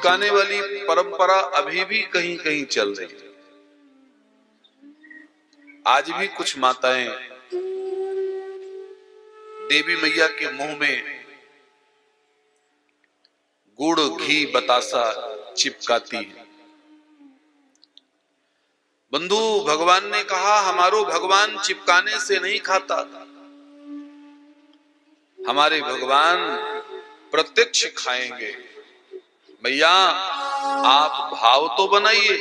चिपकाने वाली परंपरा अभी भी कहीं कहीं चल रही है। आज भी कुछ माताएं देवी मैया के मुंह में गुड़ घी बतासा चिपकाती है। बंधु, भगवान ने कहा हमारो भगवान चिपकाने से नहीं खाता, हमारे भगवान प्रत्यक्ष खाएंगे। मैया आप भाव तो बनाइए।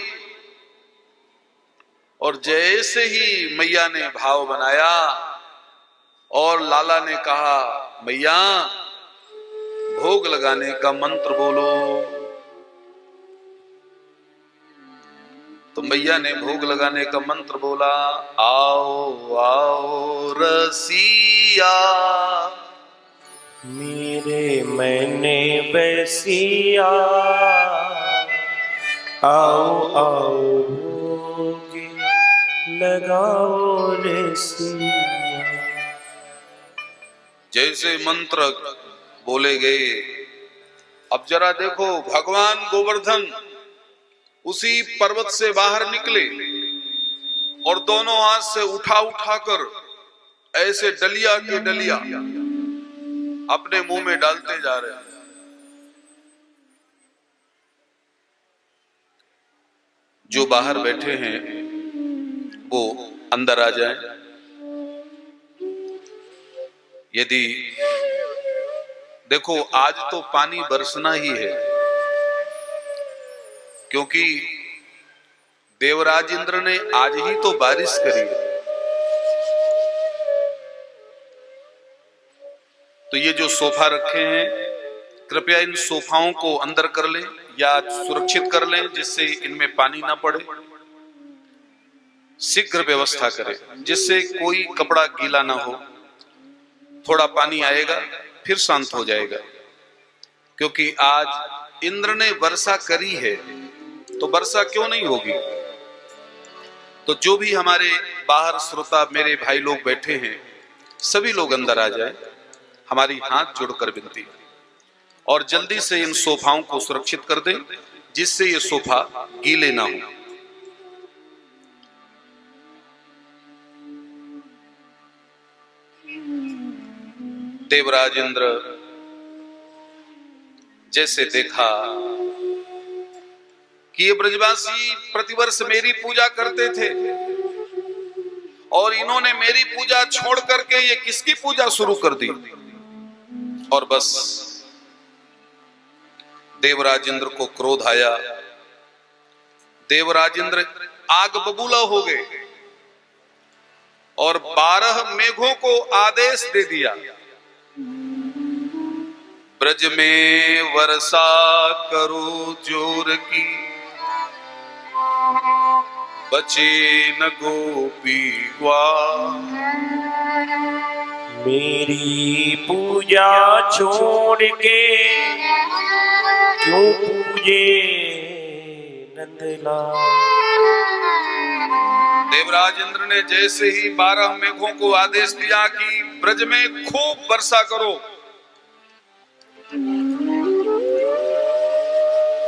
और जैसे ही मैया ने भाव बनाया और लाला ने कहा मैया भोग लगाने का मंत्र बोलो, तो मैया ने भोग लगाने का मंत्र बोला, आओ आओ रसिया मेरे मैंने बसिया, आओ आओ भोग लगाओ रसिया। जैसे मंत्र बोले गए, अब जरा देखो भगवान गोवर्धन उसी पर्वत से बाहर निकले और दोनों हाथ से उठा उठाकर ऐसे डलिया के डलिया अपने मुंह में डालते जा रहे हैं। जो बाहर बैठे हैं वो अंदर आ जाएं। यदि देखो आज तो पानी बरसना ही है, क्योंकि देवराज इंद्र ने आज ही तो बारिश करी है। तो ये जो सोफा रखे हैं, कृपया इन सोफाओं को अंदर कर लें या सुरक्षित कर लें जिससे इनमें पानी ना पड़े। शीघ्र व्यवस्था करें जिससे कोई कपड़ा गीला ना हो। थोड़ा पानी आएगा फिर शांत हो जाएगा, क्योंकि आज इंद्र ने वर्षा करी है तो वर्षा क्यों नहीं होगी। तो जो भी हमारे बाहर श्रोता मेरे भाई लोग बैठे हैं, सभी लोग अंदर आ जाएं। हमारी हाथ जोड़कर विनती है और जल्दी से इन सोफाओं को सुरक्षित कर दें जिससे ये सोफा गीले ना हो। देवराज इंद्र जैसे देखा कि ये ब्रजवासी प्रतिवर्ष मेरी पूजा करते थे और इन्होंने मेरी पूजा छोड़ करके ये किसकी पूजा शुरू कर दी, और बस देवराज इंद्र को क्रोध आया। देवराज इंद्र आग बबूला हो गए और 12 मेघों को आदेश दे दिया, ब्रज में वर्षा करो जोर की, बचे न गोपी ग्वाल। मेरी पूजा छोड़ के क्यों पूजे नंदलाल। देवराज इंद्र ने जैसे ही 12 मेघों को आदेश दिया कि ब्रज में खूब वर्षा करो,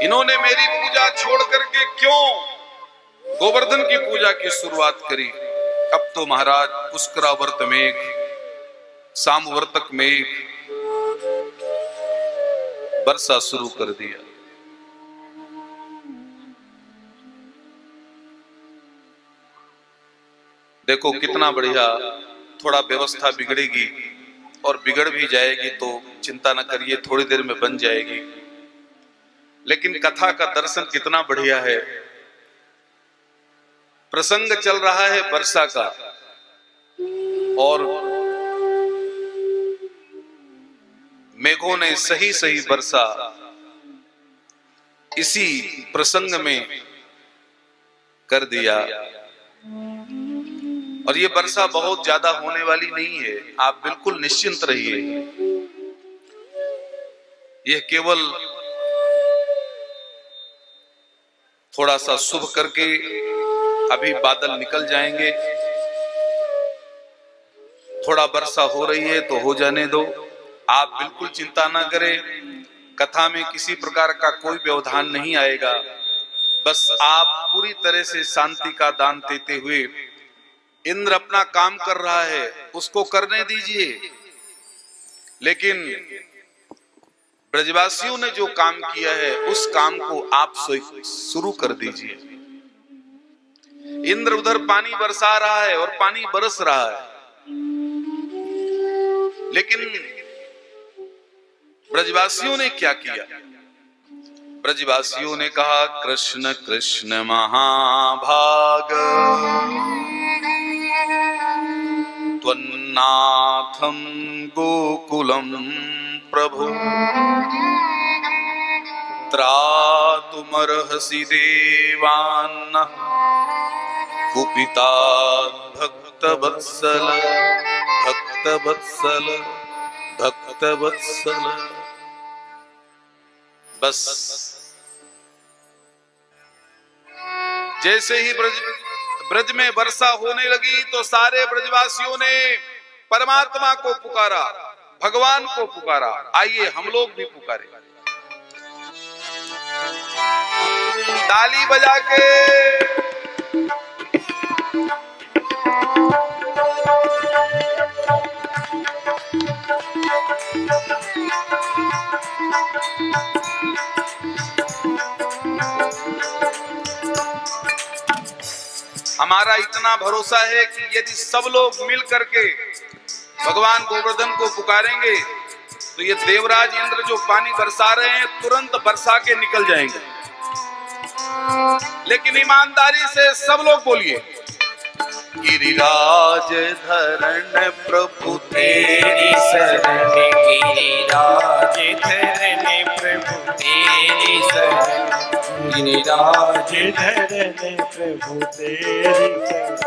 इन्होंने मेरी पूजा छोड़ करके क्यों गोवर्धन की पूजा की शुरुआत करी। अब तो महाराज पुष्करावर्त मेघ, सामवर्तक मेघ वर्षा शुरू कर दिया। देखो कितना बढ़िया। थोड़ा व्यवस्था बिगड़ेगी और बिगड़ भी जाएगी तो चिंता न करिए, थोड़ी देर में बन जाएगी। लेकिन कथा का दर्शन कितना बढ़िया है। प्रसंग चल रहा है वर्षा का और मेघों ने सही सही वर्षा इसी प्रसंग में कर दिया। और ये वर्षा बहुत ज्यादा होने वाली नहीं है, आप बिल्कुल निश्चिंत रहिए। यह केवल थोड़ा सा शुभ करके अभी बादल निकल जाएंगे। थोड़ा वर्षा हो रही है तो हो जाने दो, आप बिल्कुल चिंता ना करें। कथा में किसी प्रकार का कोई व्यवधान नहीं आएगा। बस आप पूरी तरह से शांति का दान देते हुए, इंद्र अपना काम कर रहा है उसको करने दीजिए, लेकिन ब्रजवासियों ने जो काम किया है उस काम को आप शुरू कर दीजिए। इंद्र उधर पानी बरसा रहा है और पानी बरस रहा है, लेकिन ब्रजवासियों ने क्या किया? ब्रजवासियों ने कहा, कृष्ण कृष्ण महाभाग त्वन्नाथं गोकुलम प्रभु त्रातुमर्हसि देवान्नः कुपितात् भक्तवत्सल भक्तवत्सल भक्तवत्सल। बस जैसे ही ब्रज में वर्षा होने लगी तो सारे ब्रजवासियों ने परमात्मा को पुकारा, भगवान को पुकारा। आइए हम लोग भी पुकारे, ताली बजा के। हमारा इतना भरोसा है कि यदि सब लोग मिल करके भगवान गोवर्धन को पुकारेंगे तो ये देवराज इंद्र जो पानी बरसा रहे हैं तुरंत बरसा के निकल जाएंगे। लेकिन ईमानदारी से सब लोग बोलिए, गिरिराज धरण प्रभु तेरी शरण, गिरिराज धरण प्रभु तेरी शरण, गिरिराज धरण प्रभु तेरी शरण,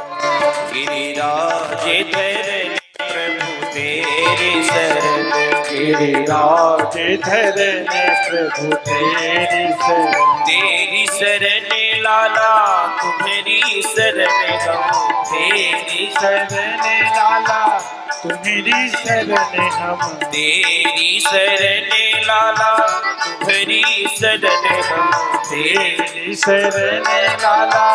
गिरिराज धरण प्रभु तेरी शरण, गिरिराज धरण प्रभु तेरी शरण। तेरी शरण लाला तुम्हारी शरण हम, तेरी शरण लाला तुम्हारी शरण हम, तेरी शरण लाला तुम्हारी शरण हम, तेरी शरण लाला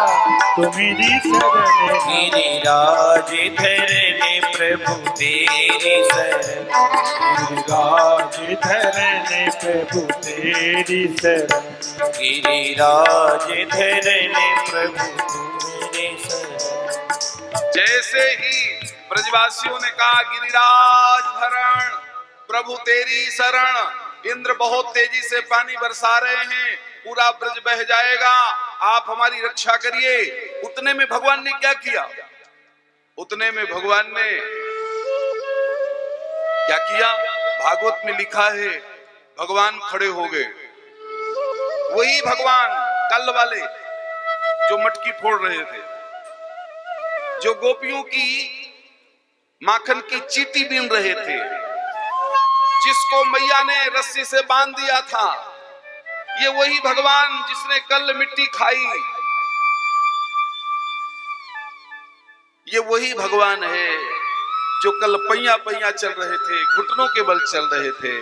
तुम्हारी शरण। गिरिराज धरण प्रभु तेरी शरण, गिरिराज धरण प्रभु तेरी शरण, गिरिराज धरण प्रभु तेरी शरण। जैसे ही ब्रजवासियों ने कहा गिरिराज धरण प्रभु तेरी शरण, इंद्र बहुत तेजी से पानी बरसा रहे हैं, पूरा ब्रज बह जाएगा, आप हमारी रक्षा करिए। उतने में भगवान ने क्या किया? उतने में भगवान ने क्या किया? भागवत में लिखा है भगवान खड़े हो गए। वही भगवान कल वाले जो मटकी फोड़ रहे थे, जो गोपियों की माखन की चीटी बीन रहे थे, जिसको मैया ने रस्सी से बांध दिया था, ये वही भगवान जिसने कल मिट्टी खाई, ये वही भगवान है जो कल पैया पैया चल रहे थे, घुटनों के बल चल रहे थे।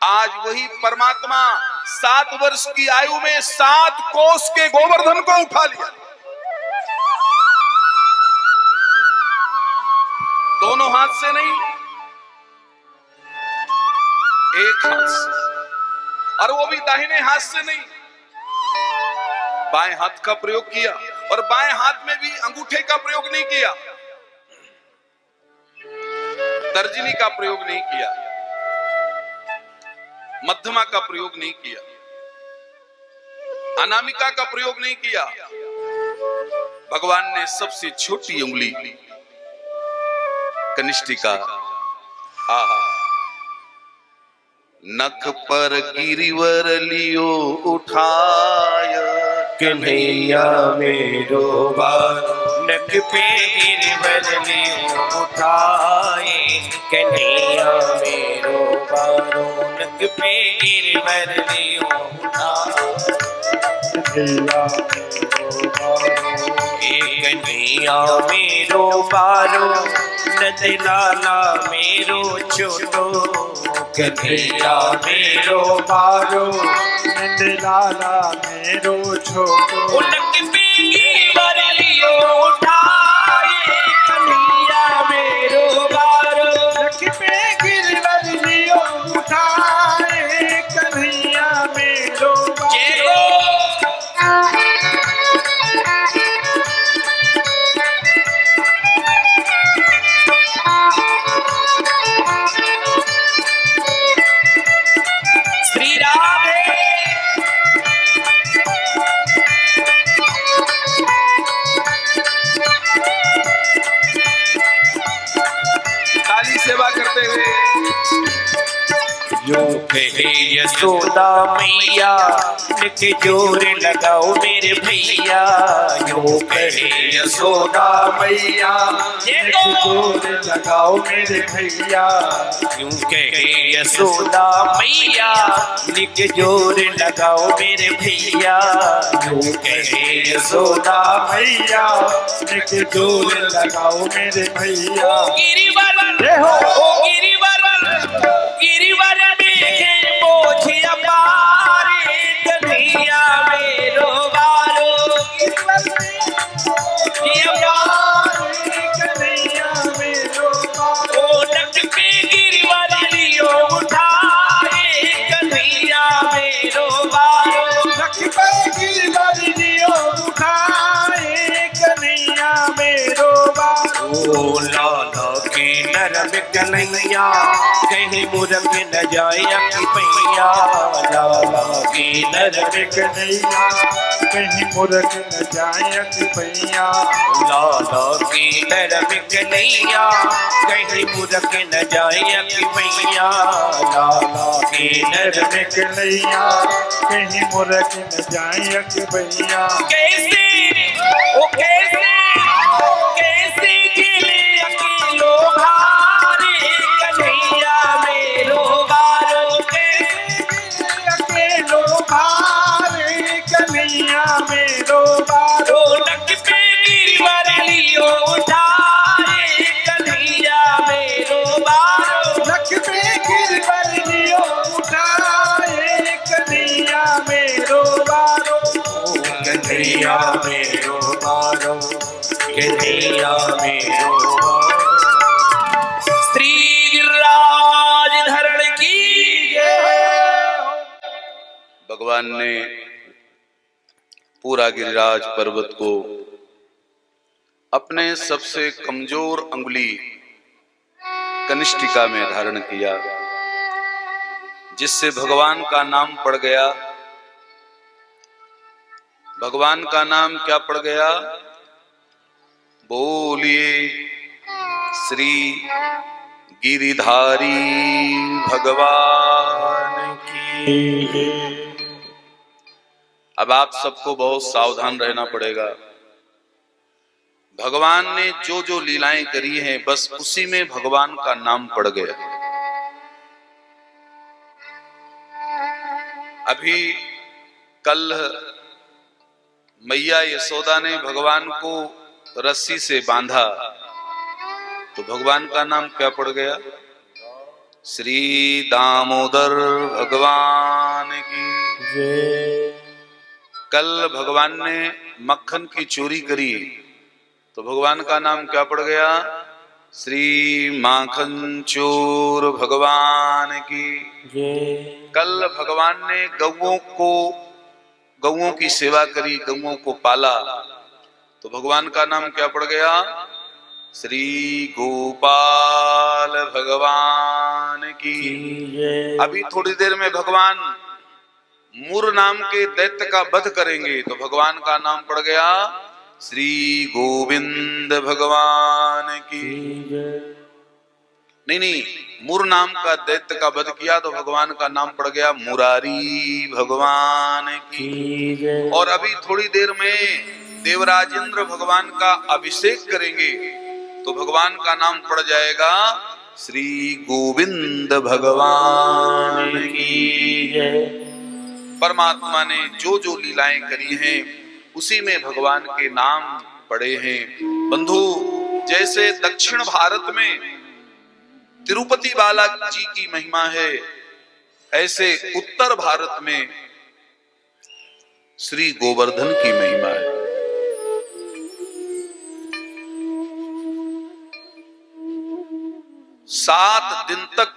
आज वही परमात्मा 7 वर्ष की आयु में 7 कोस के गोवर्धन को उठा लिया, दोनों हाथ से नहीं, एक हाथ से, और वो भी दाहिने हाथ से नहीं, बाएं हाथ का प्रयोग किया, और बाएं हाथ में भी अंगूठे का प्रयोग नहीं किया, तर्जनी का प्रयोग नहीं किया, मध्यमा का प्रयोग नहीं किया, अनामिका का प्रयोग नहीं किया। भगवान ने सबसे छोटी उंगली कनिष्ठिका, आहा, नख पर गिरिवर लियो उठाय, कन्हैया मेरो बार नख पे गिरवर लियो उठाए, कन्हैया मेरो बारो नख पे गिरवर लियो उठाए, कन्हैया मेरो बारो नंद लाला मेरो छोटो कन्हैया मेरो बारो, नंद लाला मेरो छोटो। उनक पे गिरवर लियो उठाए, कन्हैया मेरो बारो। लख पे गिरवर लियो उठाए, कन्हैया मेरो जेरो श्री राधे। ताली सेवा करते हुए यूं कहे यशोदा मैया, निक जोर लगाओ मेरे भैया। यूं कहे यशोदा मैया, एक जोर लगाओ मेरे भैया। यूं कहे यशोदा मैया, निक जोर लगाओ मेरे भैया। यूं कहे यशोदा मैया एक जोर लगाओ मेरे भैया। ओ गिरिवर, जय हो। ओ गिरिवर, गिरिवर देखे मोछिया पारे, कन्हैया मेरो बारो। मोछिया पारे, कन्हैया मेरो बारो। ओ नक पे गिरिवर लियो उठाए, कन्हैया मेरो बारो। लख पे गिरवर लियो उठाए, कन्हैया मेरो बारो। ओ लाला की नरम कन्हैया, कहीं मुरक न जाए अकी पैया। लाला की नरम कन्हैया कहीं मुरक न जाए पैया। लाला की नरम कन्हैया, कहीं मुरक न जाए अकी पैया। लाला की नरम कन्हैया कहीं मुरक न जाए पैया। कैसे ओ कैसे गिले अकेलो भारे, कन्हैया मेरो बारो। कैसे अकेलो भारे, कन्हैया मेरो बारो। ओ नक पे गिरवर लियो उठाए, कन्हैया मेरो बारो। लख पे गिरवर लियो उठाए, कन्हैया मेरो बारो। कन्हैया मेरो बारो, कन्हैया मेरो बारो। श्री गिरिराज धरण की जय। भगवान ने पूरा गिरिराज पर्वत को अपने सबसे कमजोर अंगुली कनिष्ठिका में धारण किया, जिससे भगवान का नाम पड़ गया। भगवान का नाम क्या पड़ गया? बोलिए श्री गिरिधारी भगवान की। अब आप सबको बहुत सावधान रहना पड़ेगा। भगवान ने जो जो लीलाएं करी हैं, बस उसी में भगवान का नाम पड़ गया। अभी कल मैया यशोदा ने भगवान को रस्सी से बांधा, तो भगवान का नाम क्या पड़ गया? श्री दामोदर भगवान की जय। कल भगवान ने मक्खन की चोरी करी, तो भगवान का नाम क्या पड़ गया? श्री माखन चोर भगवान की जय। कल भगवान ने गौओं की सेवा करी, गौओं को पाला, तो भगवान का नाम क्या पड़ गया? श्री गोपाल भगवान की जय। अभी थोड़ी देर में भगवान मुर नाम के दैत्य का वध करेंगे, तो भगवान का नाम पड़ गया श्री गोविंद भगवान की जय। नहीं, मुर नाम का दैत्य का वध किया तो भगवान का नाम पड़ गया मुरारी भगवान की जय। और अभी थोड़ी देर में देवराजेंद्र भगवान का अभिषेक करेंगे, तो भगवान का नाम पड़ जाएगा श्री गोविंद भगवान की जय। परमात्मा ने जो जो लीलाएं करी हैं, उसी में भगवान के नाम पड़े हैं। बंधु, जैसे दक्षिण भारत में तिरुपति बालाजी की महिमा है, ऐसे उत्तर भारत में श्री गोवर्धन की महिमा है। सात दिन तक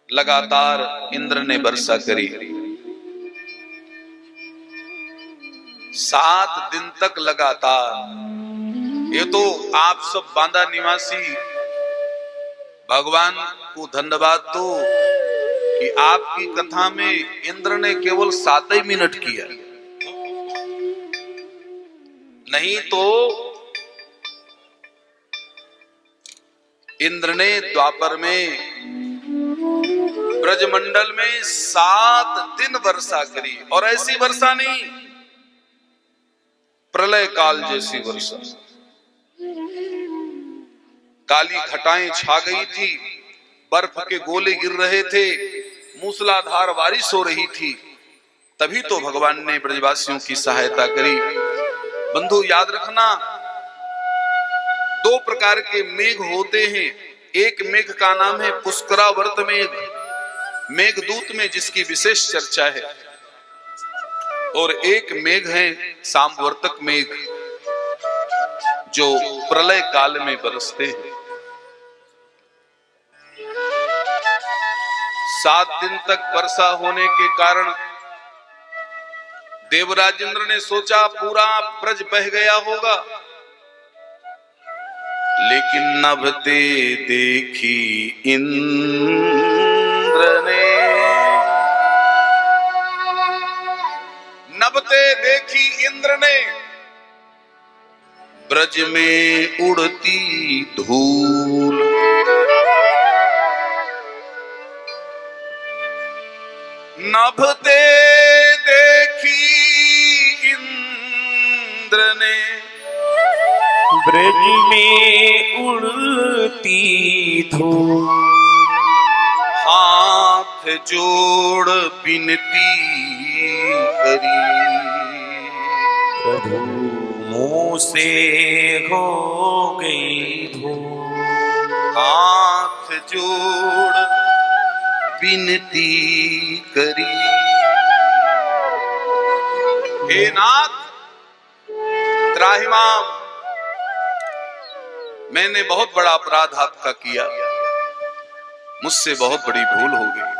लगातार इंद्र ने वर्षा करी। 7 दिन तक लगातार। ये तो आप सब बांदा निवासी भगवान को धन्यवाद दो कि आपकी कथा में इंद्र ने केवल 7 ही मिनट किया, नहीं तो इंद्र ने द्वापर में ब्रजमंडल में 7 दिन वर्षा करी। और ऐसी वर्षा नहीं, प्रलय काल जैसी वर्षा। काली घटाएं छा गई थी, बर्फ के गोले गिर रहे थे, मूसलाधार बारिश हो रही थी। तभी तो भगवान ने ब्रजवासियों की सहायता करी। बंधु याद रखना, 2 प्रकार के मेघ होते हैं। एक मेघ का नाम है पुष्करावर्त मेघ, मेघदूत में जिसकी विशेष चर्चा है, और एक मेघ है सामवर्तक मेघ, जो प्रलय काल में बरसते हैं। 7 दिन तक वर्षा होने के कारण देवराज इंद्र ने सोचा पूरा ब्रज बह गया होगा, लेकिन नभते देखी इंद्र ने, नभते देखी इंद्र ने ब्रज में उड़ती धूल। नभते देखी इंद्र ने ब्रज में उड़ती धूल। हाथ जोड़ विनती करी, प्रभु मुंह से हो गई धूल। हाथ जोड़ विनती करी, हे नाथ त्राहिमाम, मैंने बहुत बड़ा अपराध आपका किया, मुझसे बहुत बड़ी भूल हो गई।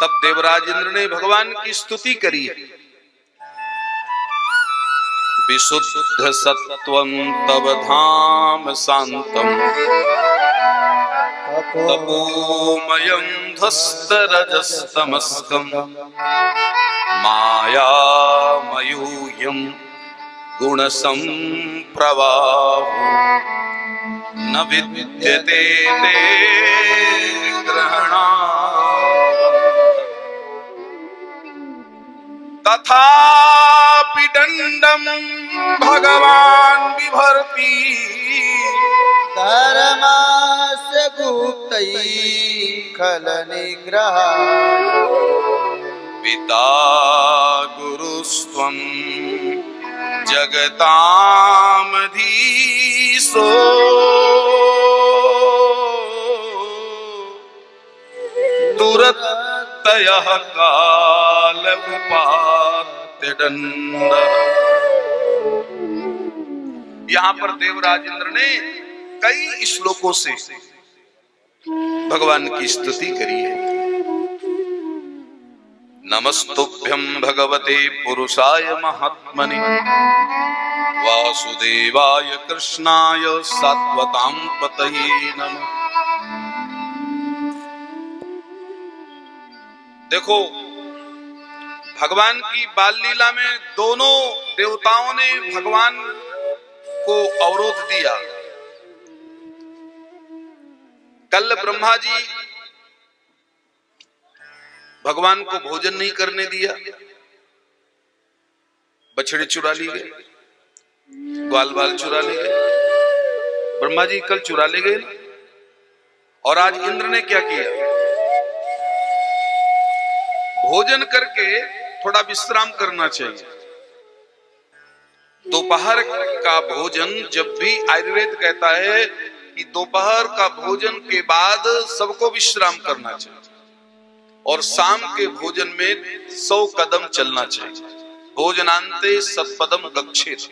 तब देवराज इंद्र ने भगवान की स्तुति करी। विशुद्ध सत्वं तव धाम शांतम, तपोमयं ध्वस्तरजस्तमस्कं, मायामयूयं गुणसंप्रवाहो, न विद्यते ते ग्रहणात्। तथापि दंडम भगवान बिभर्ति, धर्मास्य गुप्तैः खल निग्रह। पिता गुरुस्त्वं जगतामधीशो, दुरत्ययः काल उपात्य दंड। यहां पर देवराज इंद्र ने कई श्लोकों से भगवान की स्तुति करी है। नमस्तुभ्यं भगवते पुरुषाय महात्मने, वासुदेवाय कृष्णाय सात्वतां पतये नमः। देखो, भगवान की बाल लीला में दोनों देवताओं ने भगवान को अवरोध दिया। कल ब्रह्मा जी भगवान को भोजन नहीं करने दिया, बछड़े चुरा ली गए, ग्वाल बाल चुरा ले गए। ब्रह्मा जी कल चुरा ले गए। और आज इंद्र ने क्या किया? भोजन करके थोड़ा विश्राम करना चाहिए। दोपहर का भोजन, जब भी आयुर्वेद कहता है कि दोपहर का भोजन के बाद सबको विश्राम करना चाहिए और शाम के भोजन में 100 कदम चलना चाहिए। भोजनांते सत्पदम गच्छेत्,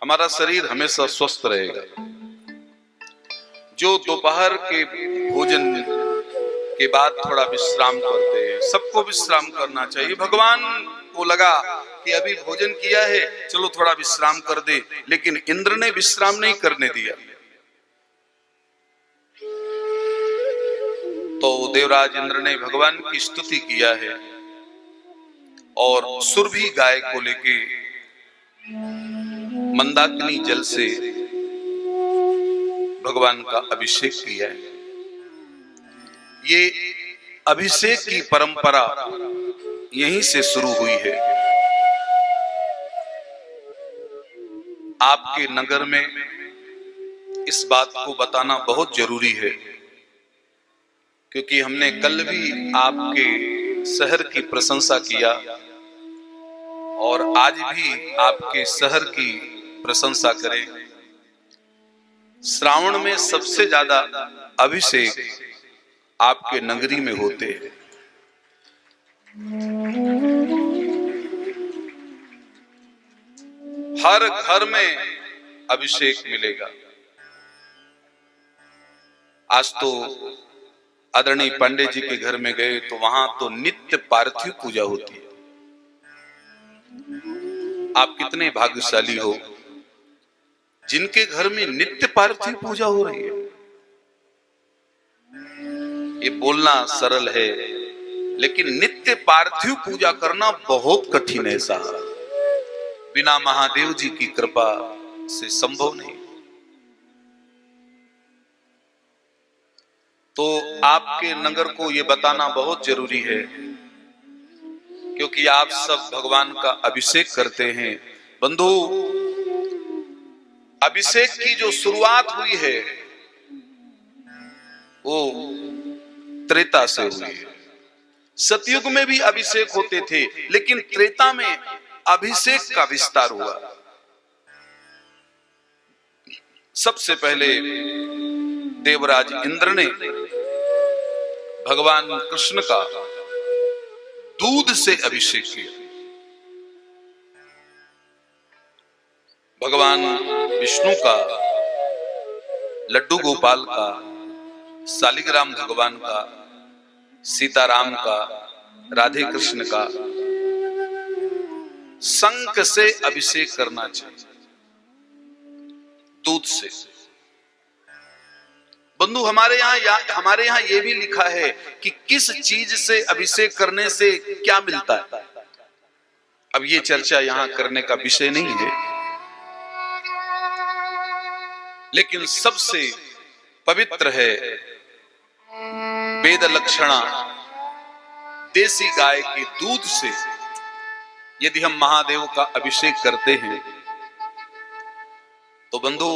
हमारा शरीर हमेशा स्वस्थ रहेगा। जो दोपहर के भोजन के बाद थोड़ा विश्राम करते हैं, सबको विश्राम करना चाहिए। भगवान को लगा कि अभी भोजन किया है, चलो थोड़ा विश्राम कर दे, लेकिन इंद्र ने विश्राम नहीं करने दिया। तो देवराज इंद्र ने भगवान की स्तुति किया है और सुरभि गाय को लेके मंदाकिनी जल से भगवान का अभिषेक किया है। ये अभिषेक की परंपरा यहीं से शुरू हुई है। आपके नगर में इस बात को बताना बहुत जरूरी है, क्योंकि हमने कल भी आपके शहर की प्रशंसा किया और आज भी आपके शहर की प्रशंसा करें। श्रावण में सबसे ज्यादा अभिषेक आपके नगरी में होते हैं। हर घर में अभिषेक मिलेगा। आज तो आदरणीय पांडे जी के घर में गए तो वहां तो नित्य पार्थिव पूजा होती है। आप कितने भाग्यशाली हो जिनके घर में नित्य पार्थिव पूजा हो रही है। ये बोलना सरल है, लेकिन नित्य पार्थिव पूजा करना बहुत कठिन है साहब। बिना महादेव जी की कृपा से संभव नहीं। तो आपके नगर को ये बताना बहुत जरूरी है, क्योंकि आप सब भगवान का अभिषेक करते हैं। बंधु, अभिषेक की जो शुरुआत हुई है वो त्रेता से हुई है। सतयुग में भी अभिषेक होते थे, लेकिन त्रेता में अभिषेक का विस्तार हुआ। सबसे पहले देवराज इंद्र ने भगवान कृष्ण का दूध से अभिषेक किया। भगवान विष्णु का, लड्डू गोपाल का, शालिग्राम भगवान का, सीताराम का, राधे कृष्ण का शंख से अभिषेक करना चाहिए, दूध से। बंधु, हमारे यहाँ ये भी लिखा है कि किस चीज से अभिषेक करने से क्या मिलता है। अब ये चर्चा यहाँ करने का विषय नहीं है, लेकिन सबसे पवित्र है वेद लक्षणा देसी गाय के दूध से यदि हम महादेव का अभिषेक करते हैं तो बंधु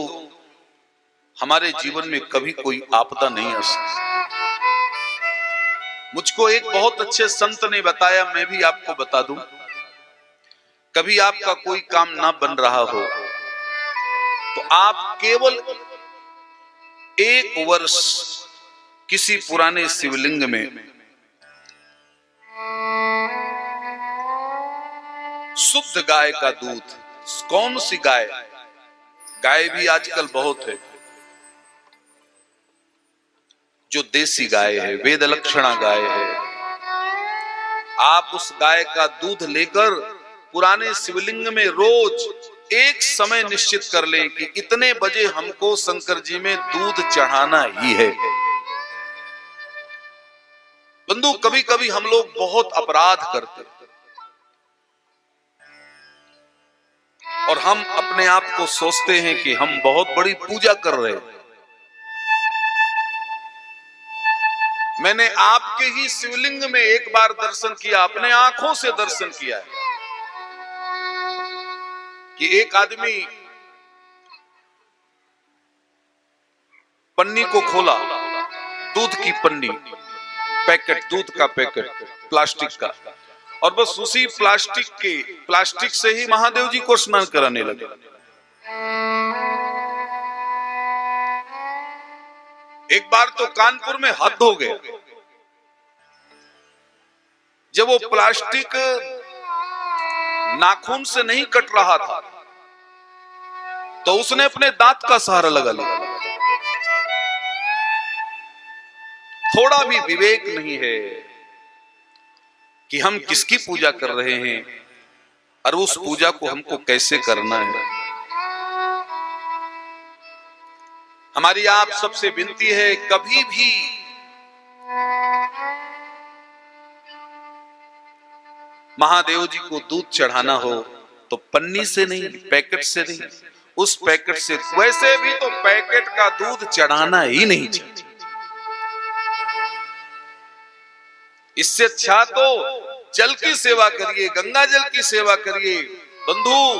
हमारे जीवन में कभी कोई आपदा नहीं आ सकती। मुझको एक बहुत अच्छे संत ने बताया, मैं भी आपको बता दूं। कभी आपका कोई काम ना बन रहा हो तो आप केवल 1 वर्ष किसी पुराने शिवलिंग में शुद्ध गाय का दूध, कौन सी गाय, गाय भी आजकल बहुत है, जो देसी गाय है, वेद लक्षणा गाय है, आप उस गाय का दूध लेकर पुराने शिवलिंग में रोज एक समय निश्चित कर लें कि इतने बजे हमको शंकर जी में दूध चढ़ाना ही है। बंधु, कभी कभी हम लोग बहुत अपराध करते और हम अपने आप को सोचते हैं कि हम बहुत बड़ी पूजा कर रहे हैं। मैंने आपके ही शिवलिंग में एक बार दर्शन किया, अपने आंखों से दर्शन किया है कि एक आदमी पन्नी को खोला, दूध की पन्नी, पैकेट, दूध का पैकेट प्लास्टिक का, और बस उसी प्लास्टिक से ही महादेव जी को स्नान कराने लगे। एक बार तो कानपुर में हद हो गया, जब वो प्लास्टिक नाखून से नहीं कट रहा था तो उसने अपने दांत का सहारा लगा लिया। थोड़ा भी विवेक नहीं है कि हम किसकी पूजा कर रहे हैं और उस पूजा को हमको कैसे करना है। हमारी आप सबसे विनती है, कभी भी महादेव जी को दूध चढ़ाना हो तो पन्नी से नहीं, पैकेट से नहीं, उस पैकेट से, वैसे भी तो पैकेट का दूध चढ़ाना ही नहीं चाहिए। इससे अच्छा तो जल की सेवा करिए, गंगा जल की सेवा करिए। बंधु,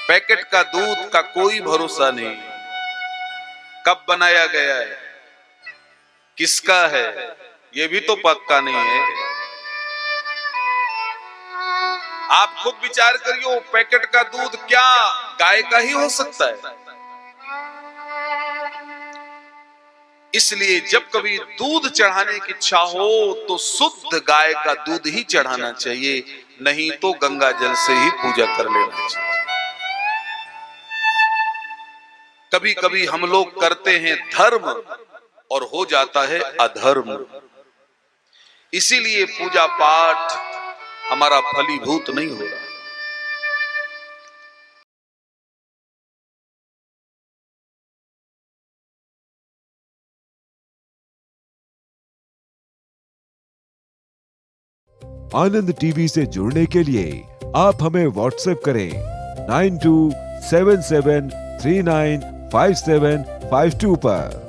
पैकेट का दूध का कोई भरोसा नहीं, कब बनाया गया है, किसका है, ये भी तो पक्का नहीं है। आप खुद विचार करिए, पैकेट का दूध क्या गाय का ही हो सकता है? इसलिए जब कभी दूध चढ़ाने की इच्छा हो तो शुद्ध गाय का दूध ही चढ़ाना चाहिए, नहीं तो गंगा जल से ही पूजा कर लेना चाहिए। कभी कभी हम लोग करते हैं धर्म और हो जाता है अधर्म, इसीलिए पूजा पाठ हमारा फलीभूत नहीं हो रहा। आनंद टीवी से जुड़ने के लिए आप हमें व्हाट्सएप करें 9277395752 पर।